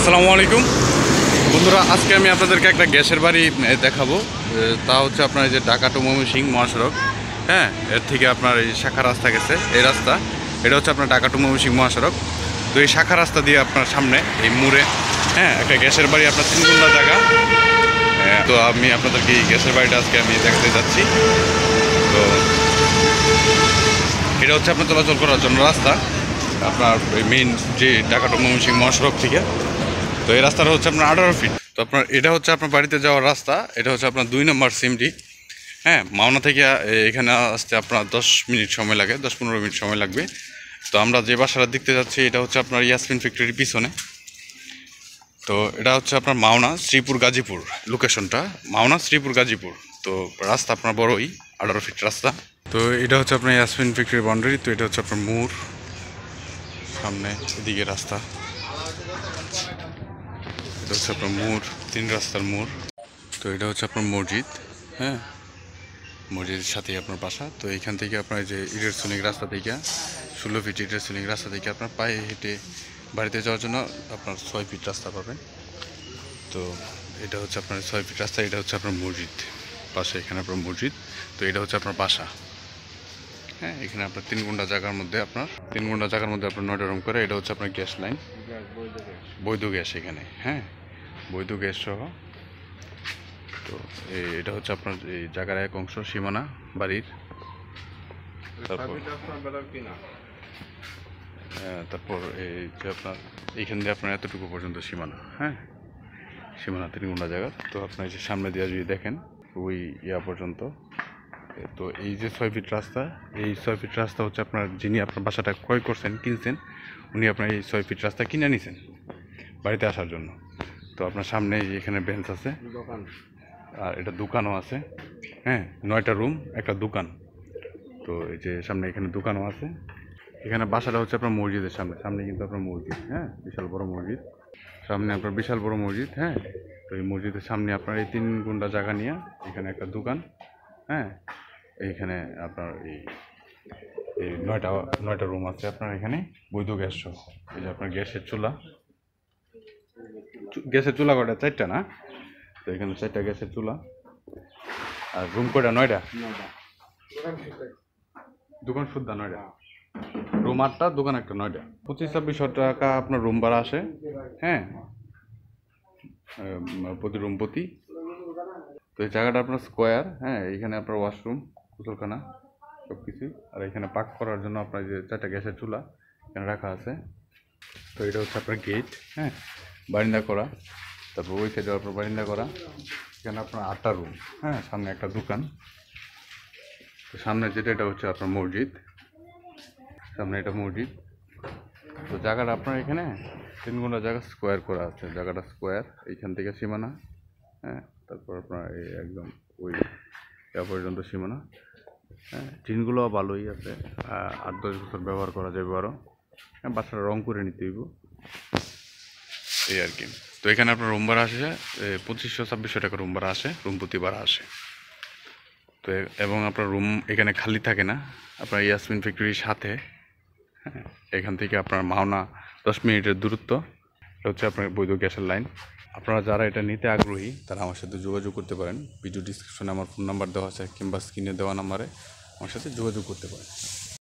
আসসালামু আলাইকুম বন্ধুরা, আজকে আমি আপনাদেরকে একটা গ্যাসের বাড়ি দেখাবো। তা হচ্ছে আপনার এই যে ঢাকা টু ময়মনসিংহ মহাসড়ক, হ্যাঁ, এর থেকে আপনার এই শাখা রাস্তা গেছে, এই রাস্তা এটা হচ্ছে আপনার ঢাকা টু ময়মনসিংহ মহাসড়ক। তো এই শাখা রাস্তা দিয়ে আপনার সামনে এই মুড়ে, হ্যাঁ, একটা গ্যাসের বাড়ি আপনার 3 গুণা জায়গা। তো আমি আপনাদেরকে এই গ্যাসের বাড়িটা আজকে আমি দেখাতে যাচ্ছি। তো এটা হচ্ছে আপনার চলাচল করার জন্য রাস্তা, আপনার মেইন যে ঢাকা টু ময়মনসিংহ মহাসড়ক থেকে। তো এই রাস্তাটা হচ্ছে আপনার 18 ফিট। তো আপনার এটা হচ্ছে আপনার বাড়িতে যাওয়ার রাস্তা, এটা হচ্ছে আপনার 2 নম্বর সিমটি। হ্যাঁ, মাওনা থেকে এখানে আসতে আপনার 10 মিনিট সময় লাগে, 10-15 মিনিট সময় লাগবে। তো আমরা যে বাসাটা দেখতে যাচ্ছি এটা হচ্ছে আপনার ইয়াসমিন ফ্যাক্টরির পিছনে। তো এটা হচ্ছে আপনার মাওনা শ্রীপুর গাজীপুর, লোকেশনটা মাওনা শ্রীপুর গাজীপুর। তো রাস্তা আপনার বড়ই 18 ফিট রাস্তা। তো এটা হচ্ছে আপনার ইয়াসমিন ফ্যাক্টরির বাউন্ডারি। তো এটা হচ্ছে আপনার মোড়, সামনে এদিকে রাস্তা, এটা হচ্ছে আপনার মোড়, 3 রাস্তার মোড়। তো এটা হচ্ছে আপনার মসজিদ, হ্যাঁ, মসজিদের সাথেই আপনার বাসা। তো এইখান থেকে আপনার যে ইটের শ্রমিক রাস্তা থেকে 16 ফিট ইটের শ্রমিক রাস্তা থেকে আপনার পায়ে হেঁটে বাড়িতে যাওয়ার জন্য আপনার 6 ফিট রাস্তা পাবেন। তো এটা হচ্ছে আপনার 6 ফিট রাস্তা, এটা হচ্ছে আপনার মসজিদ পাশে, এখানে আপনার মসজিদ। তো এটা হচ্ছে আপনার বাসা, হ্যাঁ, এখানে আপনার 3 গুণা জায়গার মধ্যে আপনার 3 গুণা জায়গার মধ্যে আপনার 9টা রুম করে। এটা হচ্ছে আপনার গ্যাস লাইন, বৈধ গ্যাস এখানে, হ্যাঁ, বৈধ গ্যাস সহ। তো এটা হচ্ছে আপনার এই জায়গার এক অংশ সীমানা বাড়ির। তারপর এই যে আপনার এইখান দিয়ে আপনার এতটুকু পর্যন্ত সীমানা, হ্যাঁ, সীমানা 3 গুণা জায়গা। তো আপনার যে সামনে দিয়ে যদি দেখেন ওই ইয়া পর্যন্ত। তো এই যে 6 ফিট রাস্তা, এই 6 ফিট রাস্তা হচ্ছে আপনার যিনি আপনার বাসাটা ক্রয় করছেন, কিনছেন, উনি আপনার এই 6 ফিট রাস্তা কিনে নিছেন বাড়িতে আসার জন্য। তো আপনার সামনে এখানে বেঞ্চ আছে, আর এটা দোকানও আছে, হ্যাঁ, 9টা রুম একটা দোকান। তো এই যে সামনে এখানে দোকানও আছে। এখানে বাসাটা হচ্ছে আপনার মসজিদের সামনে, সামনে কিন্তু আপনার মসজিদ, হ্যাঁ, বিশাল বড় মসজিদ, সামনে আপনার বিশাল বড় মসজিদ, হ্যাঁ। তো এই মসজিদের সামনে আপনার এই 3 গুণা জায়গা নিয়ে এখানে একটা দোকান, হ্যাঁ, এইখানে আপনার এই এই 9টা রুম আছে আপনার এখানে, বৈধ গ্যাস সহ। এই যে আপনার গ্যাসের চুলা, কটা? 4টা না? তো এখানে 4টা গ্যাসের চুলা। আর রুম কয়টা? 9টা। দোকান শুদ্ধ 9টা, রুম 8টা, দোকান একটা, 9টা। 25-2600 টাকা আপনার রুম ভাড়া আসে, হ্যাঁ, প্রতি রুম প্রতি। তো এই জায়গাটা আপনার স্কোয়ার, হ্যাঁ, এখানে আপনার ওয়াশরুম, গোসলখানা সব কিছুই। আর এখানে পাক করার জন্য আপনার যে 4টা গ্যাসের চুলা এখানে রাখা আছে। তো এটা হচ্ছে আপনার গেট, হ্যাঁ, বারিন্দা করা। তারপর ওই সাইডে আপনার বারিন্দা করা। এখানে আপনার 8টা রুম, হ্যাঁ, সামনে একটা দোকান। তো সামনে যেটা এটা হচ্ছে আপনার মসজিদ, সামনে এটা মসজিদ। তো জায়গাটা আপনার এখানে 3 গুণা জায়গা স্কোয়ার করা আছে, জায়গাটা স্কোয়ার, এইখান থেকে সীমানা, হ্যাঁ, তারপর আপনার এই একদম ওই পর্যন্ত সীমানা, হ্যাঁ। টিনগুলো ভালোই আছে, 8-10 বছর ব্যবহার করা যাবে আরও, হ্যাঁ, বাসাটা রং করে নিতে হইব, এই আর কি। তো এখানে আপনার রুম ভাড়া আসে 2500-2600 টাকা রুম ভাড়া আসে, রুম প্রতি ভাড়া আসে। তো এবং আপনার রুম এখানে খালি থাকে না, আপনার ইয়াসমিন ফ্যাক্টরির সাথে, হ্যাঁ, এখান থেকে আপনার মাওনা 10 মিনিটের দূরত্ব। এটা হচ্ছে আপনার বৈধ গ্যাসের লাইন। আপনারা যারা এটা নিতে আগ্রহী তারা আমার সাথে যোগাযোগ করতে পারেন। ভিডিও ডিসক্রিপশনে আমার ফোন নাম্বার দেওয়া আছে, কিংবা স্ক্রিনে দেওয়া নাম্বারে আমার সাথে যোগাযোগ করতে পারেন।